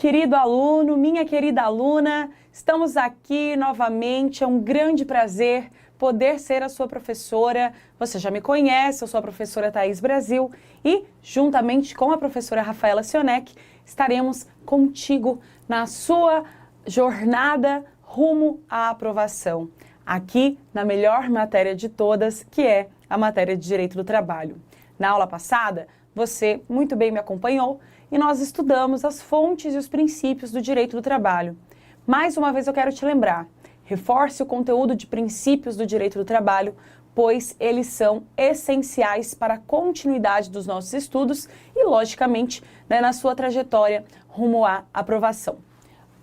querido aluno, minha querida aluna, estamos aqui novamente, é um grande prazer poder ser a sua professora. Você já me conhece, eu sou a professora Thaís Brasil e, juntamente com a professora Rafaela Sionek, estaremos contigo na sua jornada rumo à aprovação, aqui na melhor matéria de todas, que é a matéria de Direito do Trabalho. Na aula passada, você muito bem me acompanhou e nós estudamos as fontes e os princípios do direito do trabalho. Mais uma vez eu quero te lembrar, reforce o conteúdo de princípios do direito do trabalho, pois eles são essenciais para a continuidade dos nossos estudos e, logicamente, na sua trajetória rumo à aprovação.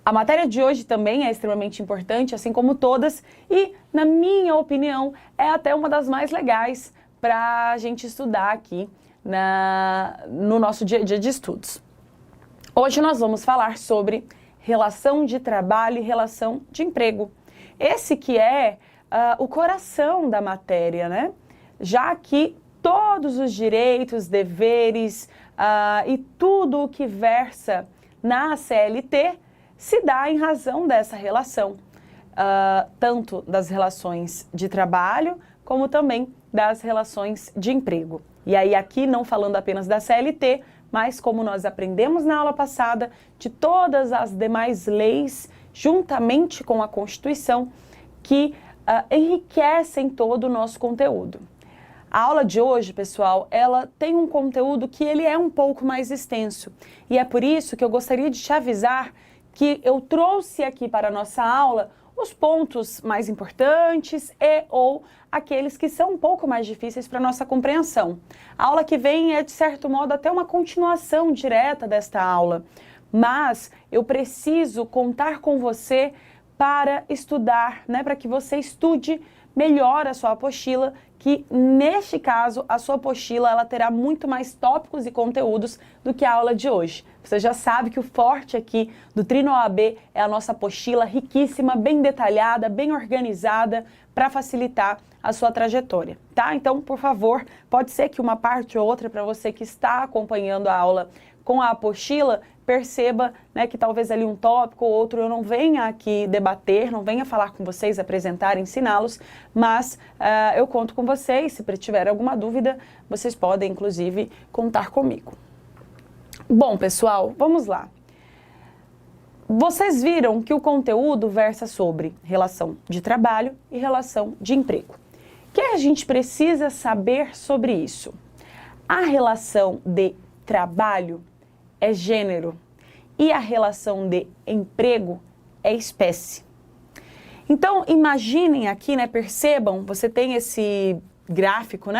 A matéria de hoje também é extremamente importante, assim como todas, e, na minha opinião, é até uma das mais legais para a gente estudar aqui no nosso dia a dia de estudos. Hoje nós vamos falar sobre relação de trabalho e relação de emprego. Esse que é o coração da matéria, né? Já que todos os direitos, deveres e tudo o que versa na CLT se dá em razão dessa relação, tanto das relações de trabalho como também das relações de emprego. E aí aqui não falando apenas da CLT, mas como nós aprendemos na aula passada, de todas as demais leis, juntamente com a Constituição, que enriquecem todo o nosso conteúdo. A aula de hoje, pessoal, ela tem um conteúdo que ele é um pouco mais extenso. E é por isso que eu gostaria de te avisar que eu trouxe aqui para a nossa aula os pontos mais importantes e ou aqueles que são um pouco mais difíceis para a nossa compreensão. A aula que vem é, de certo modo, até uma continuação direta desta aula, mas eu preciso contar com você para estudar, para que você estude melhor a sua apostila, que neste caso a sua apostila ela terá muito mais tópicos e conteúdos do que a aula de hoje. Você já sabe que o forte aqui do Trino OAB é a nossa apostila riquíssima, bem detalhada, bem organizada, para facilitar a sua trajetória, tá? Então, por favor, pode ser que uma parte ou outra para você que está acompanhando a aula com a apostila, perceba que talvez ali um tópico ou outro eu não venha aqui debater, não venha falar com vocês, apresentar, ensiná-los, mas eu conto com vocês, se tiver alguma dúvida, vocês podem, inclusive, contar comigo. Bom, pessoal, vamos lá. Vocês viram que o conteúdo versa sobre relação de trabalho e relação de emprego. O que a gente precisa saber sobre isso? A relação de trabalho é gênero e a relação de emprego é espécie. Então, imaginem aqui, percebam, você tem esse gráfico,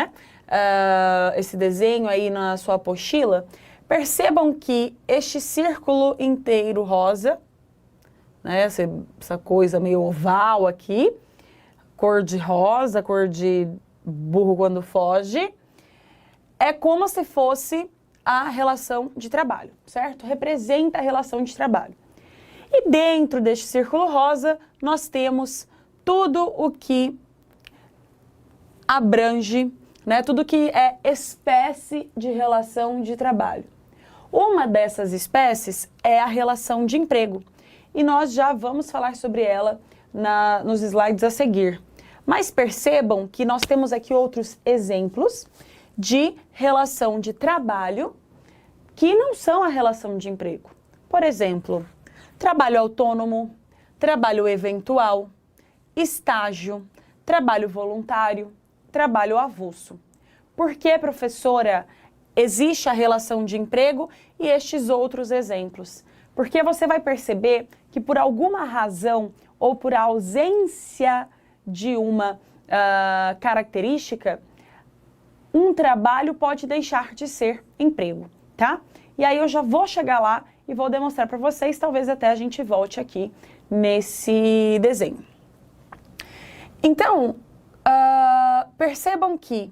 esse desenho aí na sua apostila. Percebam que este círculo inteiro rosa, essa coisa meio oval aqui, cor de rosa, cor de burro quando foge, é como se fosse a relação de trabalho, certo? Representa a relação de trabalho. E dentro deste círculo rosa, nós temos tudo o que abrange, tudo que é espécie de relação de trabalho. Uma dessas espécies é a relação de emprego, e nós já vamos falar sobre ela nos slides a seguir. Mas percebam que nós temos aqui outros exemplos de relação de trabalho que não são a relação de emprego. Por exemplo, trabalho autônomo, trabalho eventual, estágio, trabalho voluntário, trabalho avulso. Por que, professora, existe a relação de emprego e estes outros exemplos? Porque você vai perceber que por alguma razão ou por ausência de uma característica, um trabalho pode deixar de ser emprego, tá? E aí eu já vou chegar lá e vou demonstrar para vocês, talvez até a gente volte aqui nesse desenho. Então, percebam que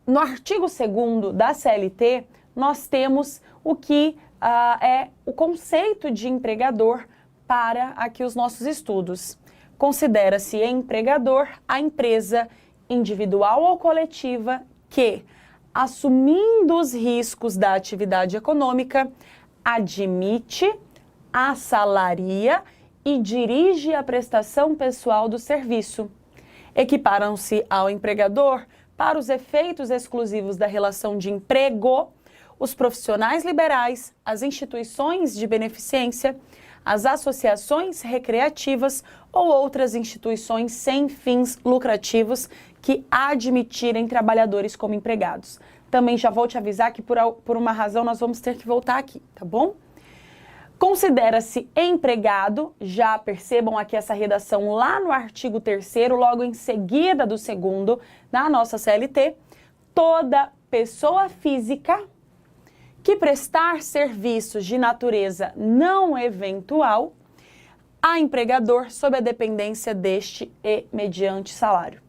no artigo 2º da CLT, nós temos o que é o conceito de empregador para aqui os nossos estudos. Considera-se empregador a empresa individual ou coletiva que, assumindo os riscos da atividade econômica, admite assalaria e dirige a prestação pessoal do serviço. Equiparam-se ao empregador, para os efeitos exclusivos da relação de emprego, os profissionais liberais, as instituições de beneficência, as associações recreativas ou outras instituições sem fins lucrativos que admitirem trabalhadores como empregados. Também já vou te avisar que por uma razão nós vamos ter que voltar aqui, tá bom? Considera-se empregado, já percebam aqui essa redação lá no artigo 3º, logo em seguida do 2º, na nossa CLT, toda pessoa física que prestar serviços de natureza não eventual a empregador sob a dependência deste e mediante salário.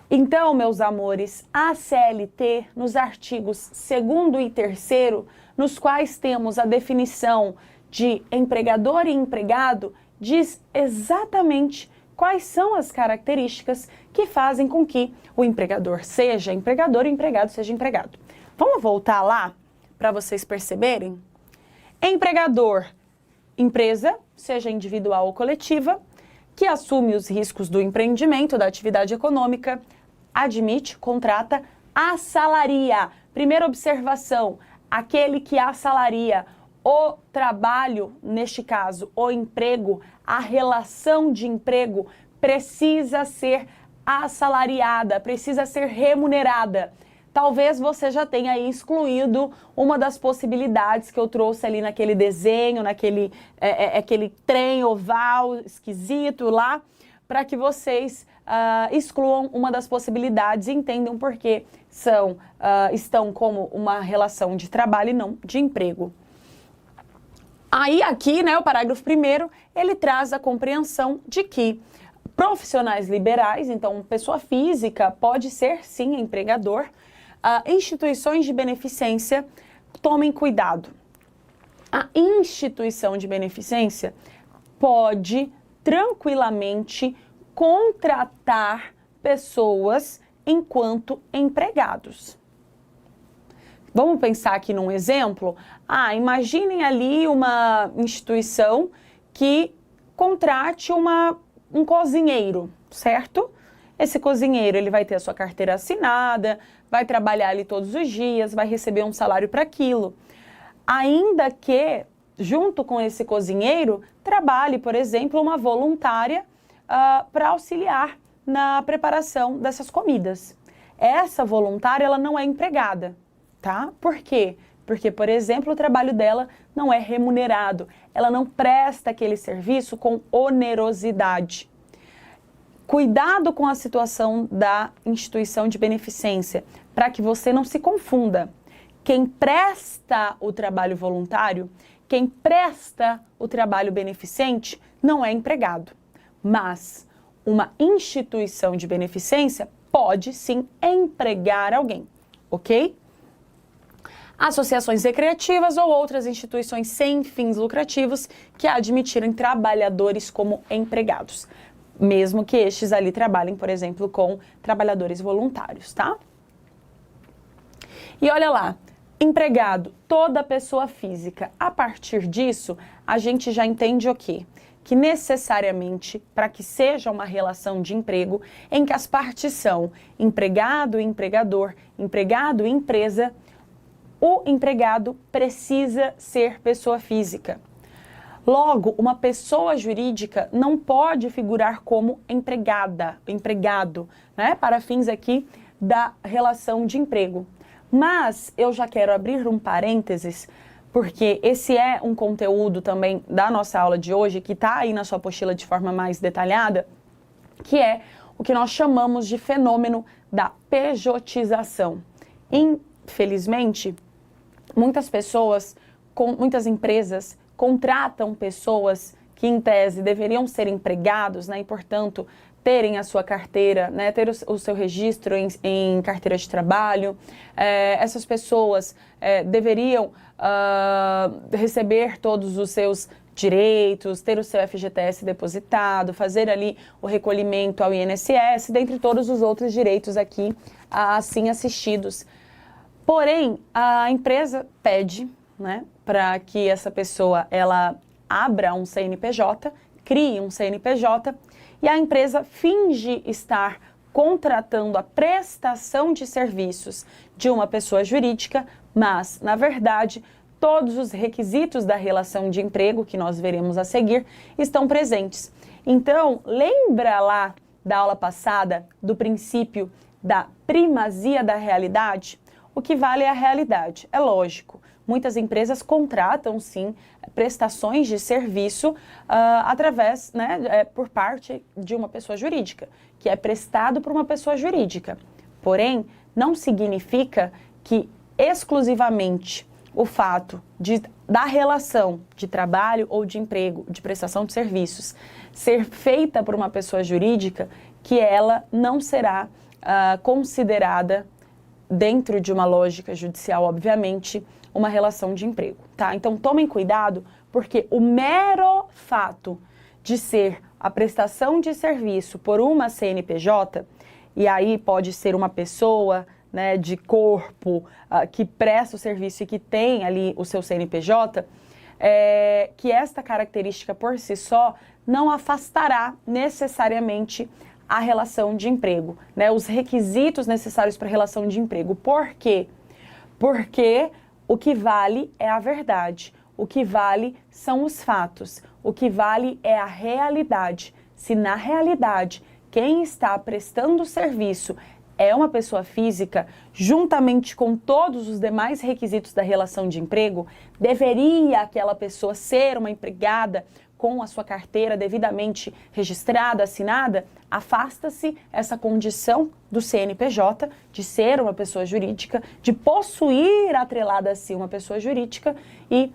Então, meus amores, a CLT, nos artigos 2º e 3º, nos quais temos a definição de empregador e empregado, diz exatamente quais são as características que fazem com que o empregador seja empregador e o empregado seja empregado. Vamos voltar lá para vocês perceberem? Empregador, empresa, seja individual ou coletiva, que assume os riscos do empreendimento, da atividade econômica, admite, contrata, assalaria. Primeira observação, aquele que assalaria o trabalho, neste caso, o emprego, a relação de emprego precisa ser assalariada, precisa ser remunerada. Talvez você já tenha aí excluído uma das possibilidades que eu trouxe ali naquele desenho, aquele trem oval esquisito lá, para que vocês excluam uma das possibilidades e entendam por que estão como uma relação de trabalho e não de emprego. Aí aqui, né, o parágrafo 1º, ele traz a compreensão de que profissionais liberais, então pessoa física pode ser sim empregador, instituições de beneficência, tomem cuidado. A instituição de beneficência pode tranquilamente contratar pessoas enquanto empregados. Vamos pensar aqui num exemplo? Imaginem ali uma instituição que contrate um cozinheiro, certo? Esse cozinheiro, ele vai ter a sua carteira assinada, vai trabalhar ali todos os dias, vai receber um salário para aquilo. Ainda que, junto com esse cozinheiro, trabalhe, por exemplo, uma voluntária para auxiliar na preparação dessas comidas. Essa voluntária, ela não é empregada. Tá? Por quê? Porque, por exemplo, o trabalho dela não é remunerado. Ela não presta aquele serviço com onerosidade. Cuidado com a situação da instituição de beneficência, para que você não se confunda. Quem presta o trabalho voluntário, quem presta o trabalho beneficente, não é empregado. Mas uma instituição de beneficência pode sim empregar alguém, ok? Associações recreativas ou outras instituições sem fins lucrativos que admitirem trabalhadores como empregados, mesmo que estes ali trabalhem, por exemplo, com trabalhadores voluntários, tá? E olha lá, empregado, toda pessoa física. A partir disso, a gente já entende o quê? Que necessariamente, para que seja uma relação de emprego, em que as partes são empregado e empregador, empregado e empresa, o empregado precisa ser pessoa física. Logo, uma pessoa jurídica não pode figurar como empregado, né, para fins aqui da relação de emprego. Mas eu já quero abrir um parênteses, porque esse é um conteúdo também da nossa aula de hoje, que está aí na sua apostila de forma mais detalhada, que é o que nós chamamos de fenômeno da pejotização. Infelizmente, muitas empresas contratam pessoas que, em tese, deveriam ser empregados, né, e, portanto, terem a sua carteira, né, ter o seu registro em carteira de trabalho. Essas pessoas deveriam receber todos os seus direitos, ter o seu FGTS depositado, fazer ali o recolhimento ao INSS, dentre todos os outros direitos aqui assim assistidos. Porém, a empresa pede, né, para que essa pessoa ela abra um CNPJ, crie um CNPJ e a empresa finge estar contratando a prestação de serviços de uma pessoa jurídica, mas, na verdade, todos os requisitos da relação de emprego, que nós veremos a seguir, estão presentes. Então, lembra lá da aula passada do princípio da primazia da realidade? O que vale é a realidade, é lógico. Muitas empresas contratam, sim, prestações de serviço através, por parte de uma pessoa jurídica, que é prestado por uma pessoa jurídica. Porém, não significa que exclusivamente o fato da relação de trabalho ou de emprego, de prestação de serviços, ser feita por uma pessoa jurídica, que ela não será considerada, dentro de uma lógica judicial, obviamente, uma relação de emprego, tá? Então, tomem cuidado, porque o mero fato de ser a prestação de serviço por uma CNPJ, e aí pode ser uma pessoa, né, de corpo que presta o serviço e que tem ali o seu CNPJ, que esta característica por si só não afastará necessariamente a relação de emprego, né, os requisitos necessários para a relação de emprego. Por quê? Porque o que vale é a verdade, o que vale são os fatos, o que vale é a realidade. Se na realidade quem está prestando o serviço é uma pessoa física, juntamente com todos os demais requisitos da relação de emprego, deveria aquela pessoa ser uma empregada com a sua carteira devidamente registrada, assinada, afasta-se essa condição do CNPJ, de ser uma pessoa jurídica, de possuir atrelada a si uma pessoa jurídica e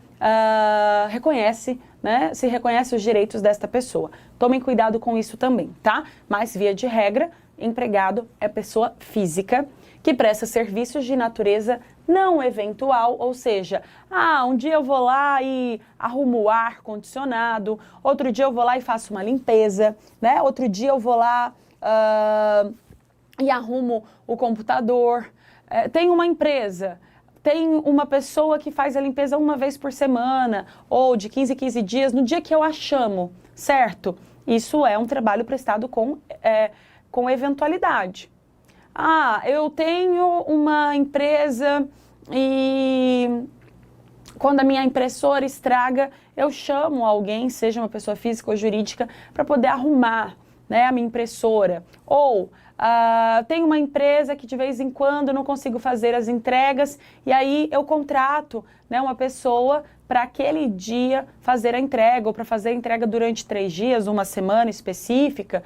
se reconhece os direitos desta pessoa. Tomem cuidado com isso também, tá? Mas, via de regra, empregado é pessoa física que presta serviços de natureza não eventual, ou seja, um dia eu vou lá e arrumo o ar-condicionado, outro dia eu vou lá e faço uma limpeza, né? Outro dia eu vou lá e arrumo o computador. Tem uma empresa, tem uma pessoa que faz a limpeza uma vez por semana, ou de 15 em 15 dias, no dia que eu a chamo, certo? Isso é um trabalho prestado com eventualidade. Eu tenho uma empresa e quando a minha impressora estraga, eu chamo alguém, seja uma pessoa física ou jurídica, para poder arrumar, né, a minha impressora. Ou tem uma empresa que de vez em quando eu não consigo fazer as entregas e aí eu contrato, né, uma pessoa para aquele dia fazer a entrega, ou para fazer a entrega durante 3 dias, uma semana específica,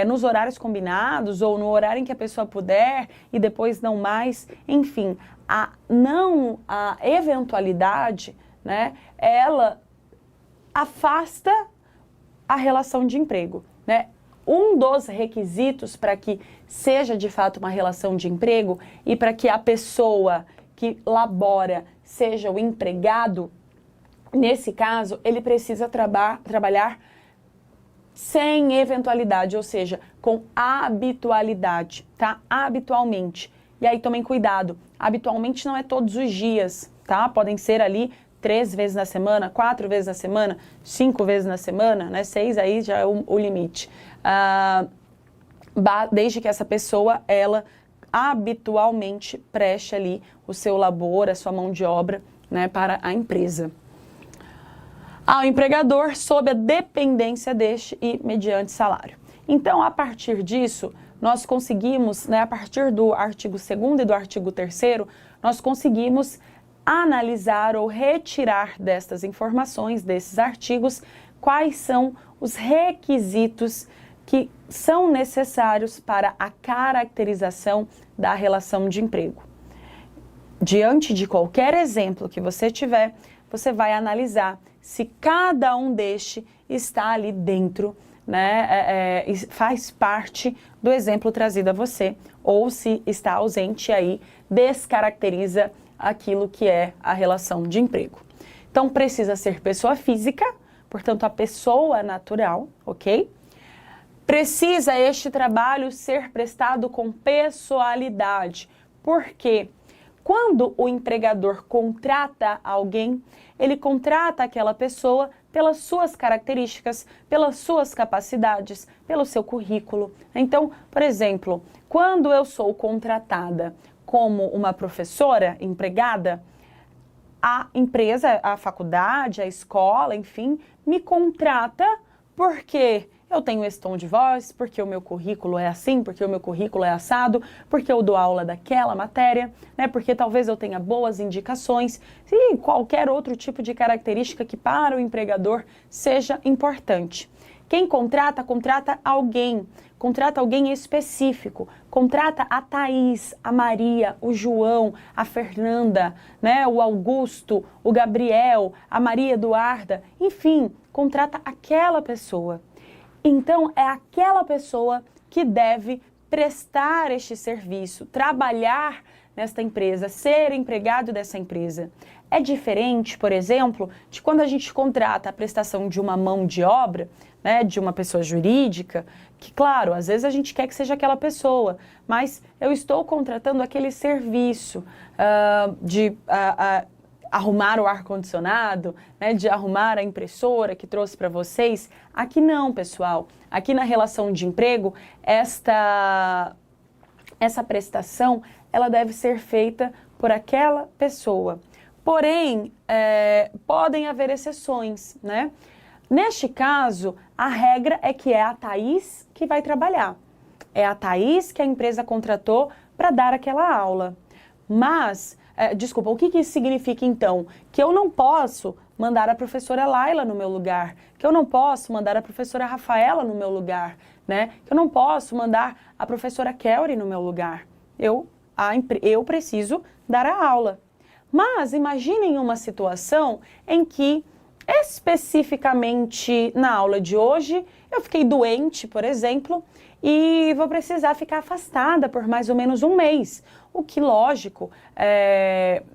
nos horários combinados, ou no horário em que a pessoa puder, e depois não mais. Enfim, a eventualidade, né, ela afasta a relação de emprego, né? Um dos requisitos para que seja de fato uma relação de emprego e para que a pessoa que labora seja o empregado, nesse caso, ele precisa trabalhar sem eventualidade, ou seja, com habitualidade, tá? Habitualmente. E aí tomem cuidado, habitualmente não é todos os dias, tá? Podem ser ali 3 vezes na semana, 4 vezes na semana, 5 vezes na semana, né? 6 aí já é o limite. Desde que essa pessoa, ela habitualmente preste ali o seu labor, a sua mão de obra, né, para a empresa. Ao empregador sob a dependência deste e mediante salário. Então, a partir disso, nós conseguimos, né, a partir do artigo 2º e do artigo 3º, nós conseguimos analisar ou retirar destas informações, desses artigos, quais são os requisitos que são necessários para a caracterização da relação de emprego. Diante de qualquer exemplo que você tiver, você vai analisar se cada um deste está ali dentro, né, faz parte do exemplo trazido a você, ou se está ausente, aí descaracteriza aquilo que é a relação de emprego. Então, precisa ser pessoa física, portanto, a pessoa natural, ok? Precisa este trabalho ser prestado com pessoalidade. Por quê? Quando o empregador contrata alguém, ele contrata aquela pessoa pelas suas características, pelas suas capacidades, pelo seu currículo. Então, por exemplo, quando eu sou contratada como uma professora empregada, a empresa, a faculdade, a escola, enfim, me contrata porque eu tenho esse tom de voz, porque o meu currículo é assim, porque o meu currículo é assado, porque eu dou aula daquela matéria, né? Porque talvez eu tenha boas indicações e qualquer outro tipo de característica que para o empregador seja importante. Quem contrata, contrata alguém específico, contrata a Thaís, a Maria, o João, a Fernanda, né, o Augusto, o Gabriel, a Maria Eduarda, enfim, contrata aquela pessoa. Então, é aquela pessoa que deve prestar este serviço, trabalhar nesta empresa, ser empregado dessa empresa. É diferente, por exemplo, de quando a gente contrata a prestação de uma mão de obra, né, de uma pessoa jurídica, que, claro, às vezes a gente quer que seja aquela pessoa, mas eu estou contratando aquele serviço de arrumar o ar-condicionado, né, de arrumar a impressora que trouxe para vocês. Aqui não, pessoal. Aqui na relação de emprego, essa prestação, ela deve ser feita por aquela pessoa. Porém, podem haver exceções, né? Neste caso, a regra é que é a Thaís que vai trabalhar. É a Thaís que a empresa contratou para dar aquela aula. Mas, desculpa, o que isso significa então? Que eu não posso mandar a professora Laila no meu lugar, que eu não posso mandar a professora Rafaela no meu lugar, né? Que eu não posso mandar a professora Kelly no meu lugar. Eu preciso dar a aula. Mas imaginem uma situação em que, especificamente na aula de hoje, eu fiquei doente, por exemplo, e vou precisar ficar afastada por mais ou menos um mês, o que, lógico,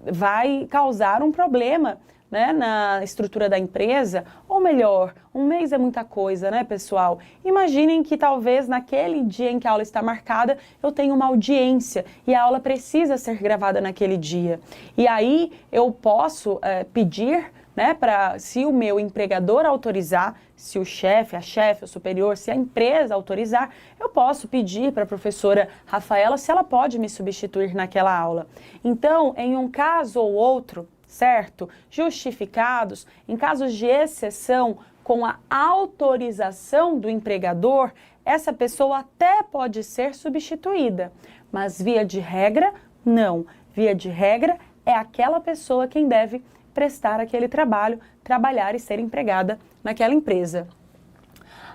vai causar um problema, né, na estrutura da empresa, ou melhor, um mês é muita coisa, né, pessoal? Imaginem que talvez naquele dia em que a aula está marcada, eu tenho uma audiência e a aula precisa ser gravada naquele dia. E aí eu posso pedir, né, se o meu empregador autorizar, se o chefe, a chefe, o superior, se a empresa autorizar, eu posso pedir para a professora Rafaela se ela pode me substituir naquela aula. Então, em um caso ou outro, certo? Justificados, em casos de exceção, com a autorização do empregador, essa pessoa até pode ser substituída, mas via de regra, não. Via de regra, é aquela pessoa quem deve prestar aquele trabalho, trabalhar e ser empregada naquela empresa.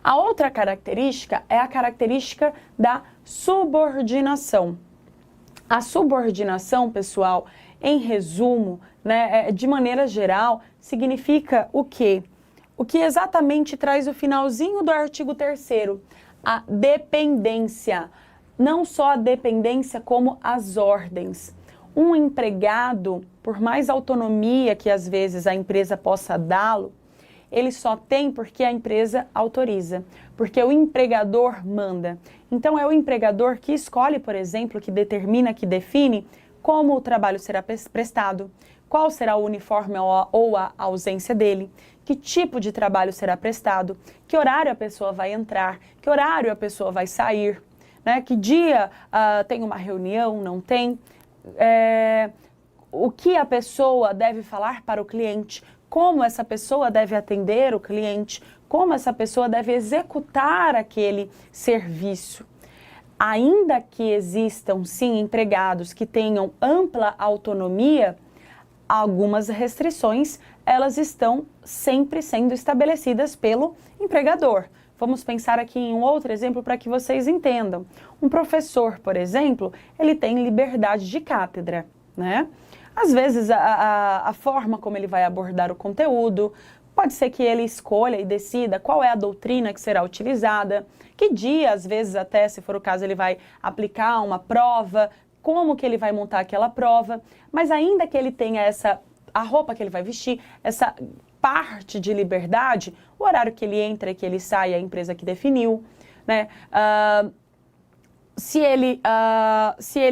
A outra característica é a característica da subordinação. A subordinação, pessoal, em resumo, né, de maneira geral, significa o quê? O que exatamente traz o finalzinho do artigo 3º, a dependência. Não só a dependência, como as ordens. Um empregado, por mais autonomia que às vezes a empresa possa dá-lo, ele só tem porque a empresa autoriza, porque o empregador manda. Então é o empregador que escolhe, por exemplo, que determina, que define como o trabalho será prestado, qual será o uniforme ou a ausência dele, que tipo de trabalho será prestado, que horário a pessoa vai entrar, que horário a pessoa vai sair, né? Que dia tem uma reunião, não tem, o que a pessoa deve falar para o cliente, como essa pessoa deve atender o cliente, como essa pessoa deve executar aquele serviço. Ainda que existam, sim, empregados que tenham ampla autonomia, algumas restrições, elas estão sempre sendo estabelecidas pelo empregador. Vamos pensar aqui em um outro exemplo para que vocês entendam. Um professor, por exemplo, ele tem liberdade de cátedra, né? Às vezes, a forma como ele vai abordar o conteúdo, pode ser que ele escolha e decida qual é a doutrina que será utilizada, que dia, às vezes até, se for o caso, ele vai aplicar uma prova, como que ele vai montar aquela prova, mas ainda que ele tenha a roupa que ele vai vestir, essa parte de liberdade, o horário que ele entra e que ele sai, a empresa que definiu, né? se ele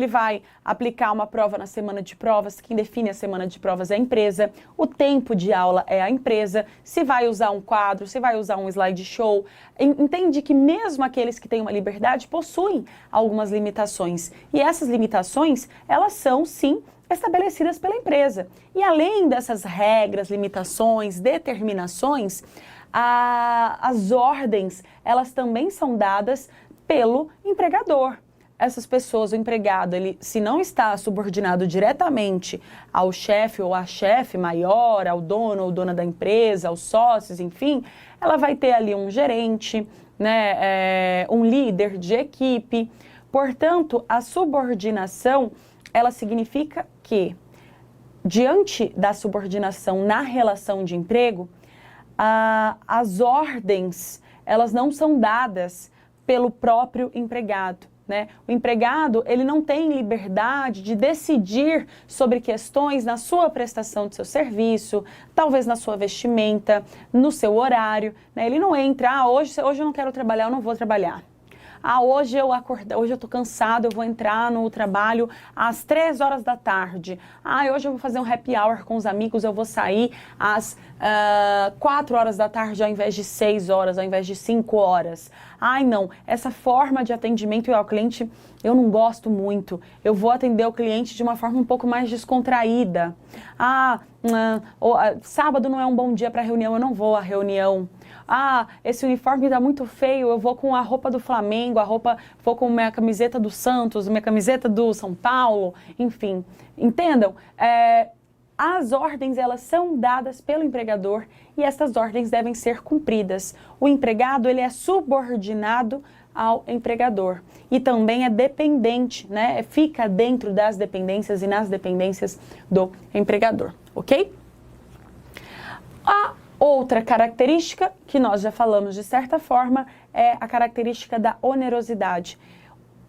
vai aplicar uma prova na semana de provas, quem define a semana de provas é a empresa, o tempo de aula é a empresa, se vai usar um quadro, se vai usar um slideshow. Entende que mesmo aqueles que têm uma liberdade possuem algumas limitações. E essas limitações, elas são, sim, estabelecidas pela empresa. E além dessas regras, limitações, determinações, as ordens, elas também são dadas pelo empregador. Essas pessoas, o empregado, ele, se não está subordinado diretamente ao chefe ou à chefe maior, ao dono ou dona da empresa, aos sócios, enfim, ela vai ter ali um gerente, né, um líder de equipe. Portanto, a subordinação, ela significa que, diante da subordinação na relação de emprego, as ordens, elas não são dadas pelo próprio empregado, né? O empregado, ele não tem liberdade de decidir sobre questões na sua prestação de seu serviço, talvez na sua vestimenta, no seu horário, né? Ele não entra, hoje eu não quero trabalhar, eu não vou trabalhar. Hoje eu tô cansado, eu vou entrar no trabalho às 3 horas da tarde. Hoje eu vou fazer um happy hour com os amigos, eu vou sair às 4 horas da tarde ao invés de 6 horas, ao invés de 5 horas. Não, essa forma de atendimento ao cliente eu não gosto muito. Eu vou atender o cliente de uma forma um pouco mais descontraída. Sábado não é um bom dia para reunião, eu não vou à reunião. Esse uniforme tá muito feio, eu vou com a roupa do Flamengo, vou com minha camiseta do Santos, minha camiseta do São Paulo, enfim. Entendam? As ordens, elas são dadas pelo empregador e essas ordens devem ser cumpridas. O empregado, ele é subordinado ao empregador e também é dependente, né? Fica dentro das dependências e nas dependências do empregador, ok? Outra característica, que nós já falamos de certa forma, é a característica da onerosidade.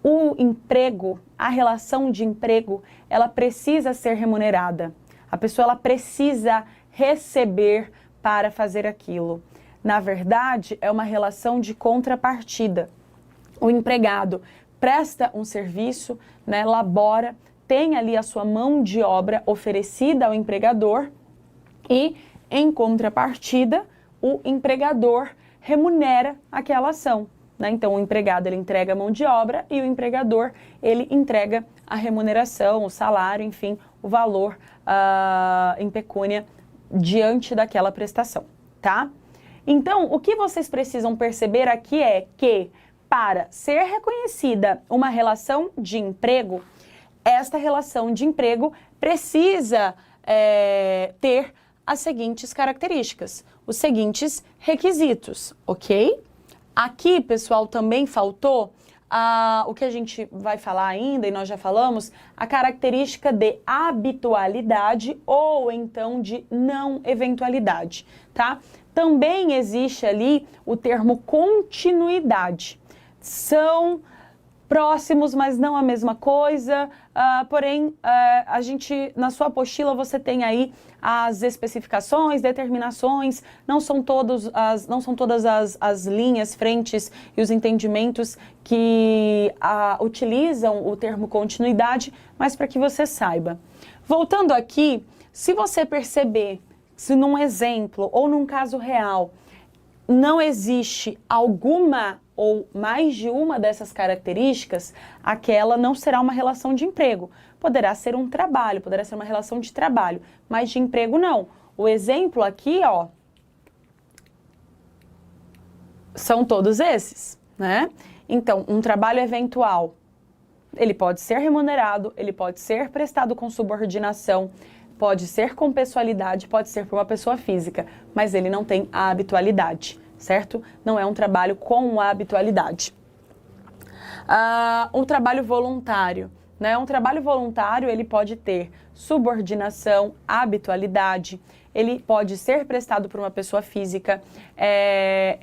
O emprego, a relação de emprego, ela precisa ser remunerada. A pessoa, ela precisa receber para fazer aquilo. Na verdade, é uma relação de contrapartida. O empregado presta um serviço, né, labora, tem ali a sua mão de obra oferecida ao empregador e, em contrapartida, o empregador remunera aquela ação, né? Então, o empregado, ele entrega a mão de obra e o empregador, ele entrega a remuneração, o salário, enfim, o valor em pecúnia diante daquela prestação, tá? Então, o que vocês precisam perceber aqui é que, para ser reconhecida uma relação de emprego, esta relação de emprego precisa ter as seguintes características, os seguintes requisitos, ok? Aqui, pessoal, também faltou o que a gente vai falar ainda, e nós já falamos, a característica de habitualidade ou então de não eventualidade, tá? Também existe ali o termo continuidade. São próximos, mas não a mesma coisa, porém, a gente, na sua apostila, você tem aí as especificações, determinações, não são todas as linhas, frentes e os entendimentos que utilizam o termo continuidade, mas para que você saiba. Voltando aqui, se você perceber, se num exemplo ou num caso real, não existe alguma ou mais de uma dessas características, aquela não será uma relação de emprego. Poderá ser um trabalho, poderá ser uma relação de trabalho, mas de emprego não. O exemplo aqui, ó, são todos esses, né? Então, um trabalho eventual, ele pode ser remunerado, ele pode ser prestado com subordinação, pode ser com pessoalidade, pode ser por uma pessoa física, mas ele não tem a habitualidade, certo? Não é um trabalho com a habitualidade. Um trabalho voluntário, né? Um trabalho voluntário, ele pode ter subordinação, habitualidade, ele pode ser prestado por uma pessoa física,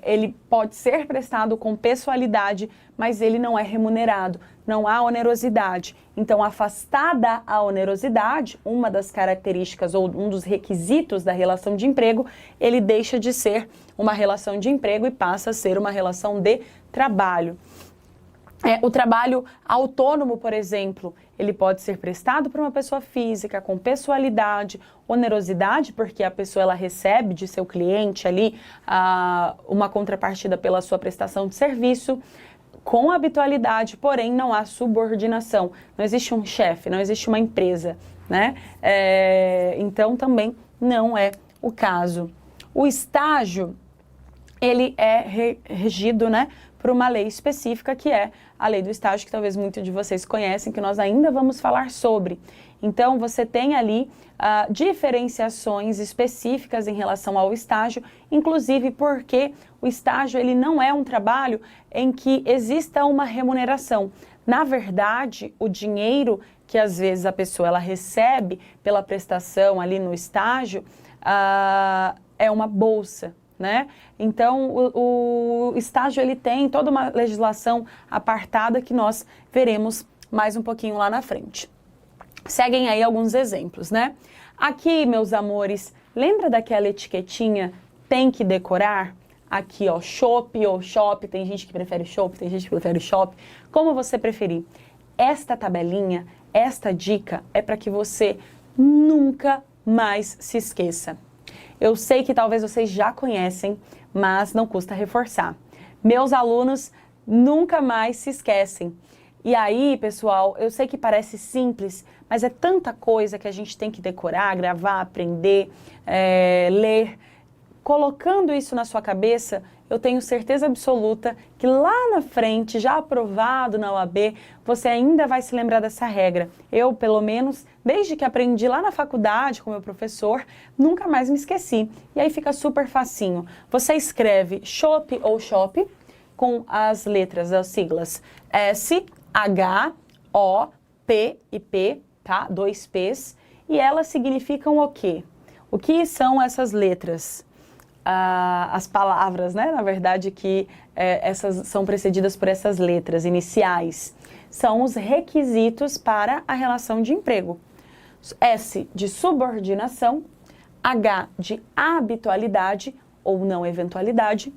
ele pode ser prestado com pessoalidade, mas ele não é remunerado, não há onerosidade. Então, afastada a onerosidade, uma das características ou um dos requisitos da relação de emprego, ele deixa de ser uma relação de emprego e passa a ser uma relação de trabalho. O trabalho autônomo, por exemplo, ele pode ser prestado por uma pessoa física com pessoalidade, onerosidade, porque a pessoa ela recebe de seu cliente ali uma contrapartida pela sua prestação de serviço, com habitualidade, porém não há subordinação. Não existe um chefe, não existe uma empresa, né? Então também não é o caso. O estágio, ele é regido, né, por uma lei específica, que é a lei do estágio, que talvez muitos de vocês conhecem, que nós ainda vamos falar sobre. Então, você tem ali diferenciações específicas em relação ao estágio, inclusive porque o estágio ele não é um trabalho em que exista uma remuneração. Na verdade, o dinheiro que às vezes a pessoa ela recebe pela prestação ali no estágio é uma bolsa, né? Então, o estágio ele tem toda uma legislação apartada que nós veremos mais um pouquinho lá na frente. Seguem aí alguns exemplos, né? Aqui, meus amores, lembra daquela etiquetinha tem que decorar? Aqui, ó, chopp ou shop, tem gente que prefere chopp, tem gente que prefere shop, como você preferir. Esta tabelinha, esta dica é para que você nunca mais se esqueça. Eu sei que talvez vocês já conhecem, mas não custa reforçar. Meus alunos nunca mais se esquecem. E aí, pessoal, eu sei que parece simples, mas é tanta coisa que a gente tem que decorar, gravar, aprender, ler. Colocando isso na sua cabeça, eu tenho certeza absoluta que lá na frente, já aprovado na OAB, você ainda vai se lembrar dessa regra. Eu, pelo menos, desde que aprendi lá na faculdade com meu professor, nunca mais me esqueci. E aí fica super facinho. Você escreve chopp ou shop com as letras, as siglas S, H, O, P e P, tá? 2 P's. E elas significam o quê? O que são essas letras? As palavras, né, na verdade, que essas são precedidas por essas letras iniciais, são os requisitos para a relação de emprego. S de subordinação, H de habitualidade ou não eventualidade,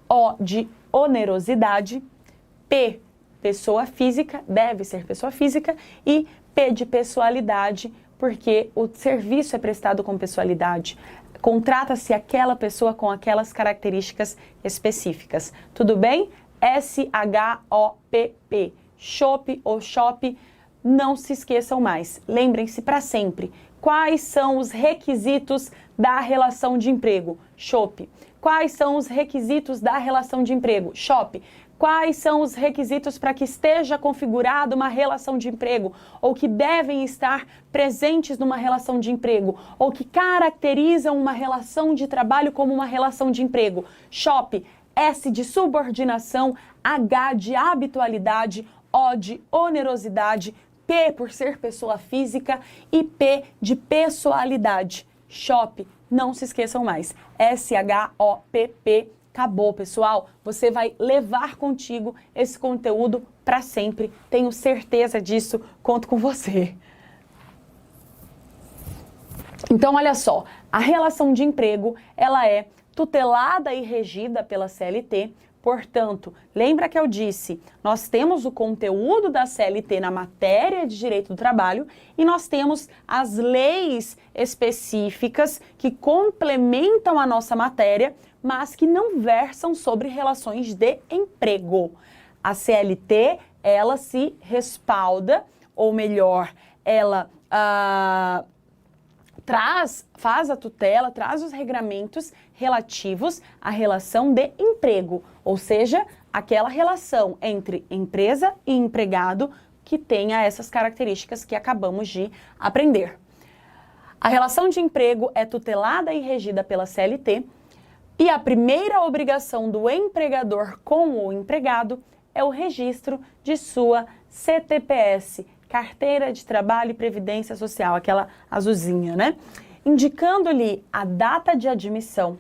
O de onerosidade, P, pessoa física, deve ser pessoa física, e P de pessoalidade, porque o serviço é prestado com pessoalidade. Contrata-se aquela pessoa com aquelas características específicas. Tudo bem? S-H-O-P-P. Chopp ou shop. Não se esqueçam mais. Lembrem-se para sempre. Quais são os requisitos da relação de emprego? Chopp. Quais são os requisitos da relação de emprego? Shop. Quais são os requisitos para que esteja configurada uma relação de emprego, ou que devem estar presentes numa relação de emprego, ou que caracterizam uma relação de trabalho como uma relação de emprego? Shop. S de subordinação, H de habitualidade, O de onerosidade, P por ser pessoa física e P de pessoalidade. Shop. Não se esqueçam mais. S-H-O-P-P. Acabou, pessoal. Você vai levar contigo esse conteúdo para sempre. Tenho certeza disso. Conto com você. Então, olha só. A relação de emprego, ela é tutelada e regida pela CLT. Portanto, lembra que eu disse, nós temos o conteúdo da CLT na matéria de direito do trabalho e nós temos as leis específicas que complementam a nossa matéria, mas que não versam sobre relações de emprego. A CLT, ela se respalda, ou melhor, ela faz a tutela, traz os regramentos relativos à relação de emprego, ou seja, aquela relação entre empresa e empregado que tenha essas características que acabamos de aprender. A relação de emprego é tutelada e regida pela CLT e a primeira obrigação do empregador com o empregado é o registro de sua CTPS, Carteira de Trabalho e Previdência Social, aquela azulzinha, né? Indicando-lhe a data de admissão,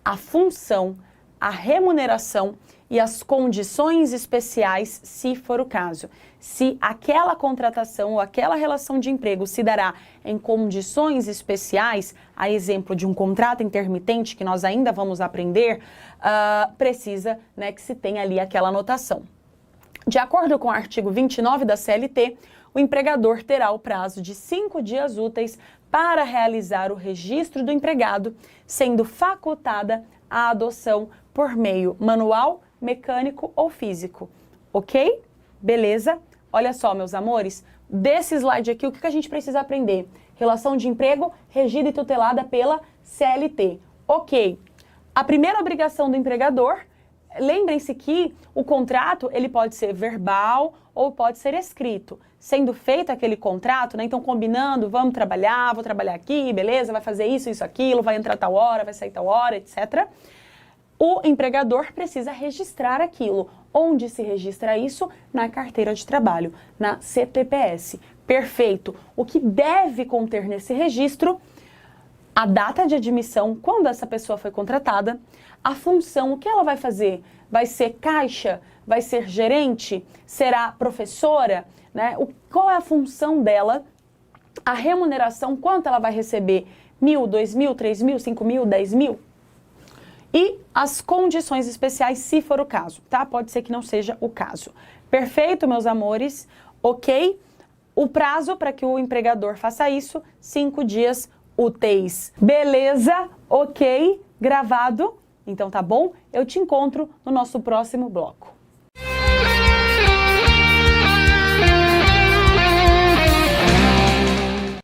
a função, a remuneração e as condições especiais, se for o caso. Se aquela contratação ou aquela relação de emprego se dará em condições especiais, a exemplo de um contrato intermitente, que nós ainda vamos aprender, precisa, né, que se tenha ali aquela anotação. De acordo com o artigo 29 da CLT, o empregador terá o prazo de 5 dias úteis para realizar o registro do empregado, sendo facultada a adoção por meio manual, mecânico ou físico. Ok? Beleza? Olha só, meus amores, desse slide aqui, o que a gente precisa aprender? Relação de emprego regida e tutelada pela CLT. Ok. A primeira obrigação do empregador, lembrem-se que o contrato ele pode ser verbal ou pode ser escrito. Sendo feito aquele contrato, né, então combinando, vamos trabalhar, vou trabalhar aqui, beleza, vai fazer isso, isso, aquilo, vai entrar tal hora, vai sair tal hora, etc. O empregador precisa registrar aquilo. Onde se registra isso? Na carteira de trabalho, na CTPS. Perfeito. O que deve conter nesse registro? A data de admissão, quando essa pessoa foi contratada, a função, o que ela vai fazer? Vai ser caixa? Vai ser gerente? Será professora? Né? Qual é a função dela? A remuneração, quanto ela vai receber? 1.000, 2.000, 3.000, 5.000, 10.000? E as condições especiais, se for o caso, tá? Pode ser que não seja o caso. Perfeito, meus amores? Ok? O prazo para que o empregador faça isso, 5 dias úteis. Beleza? Ok? Gravado? Então tá bom? Eu te encontro no nosso próximo bloco.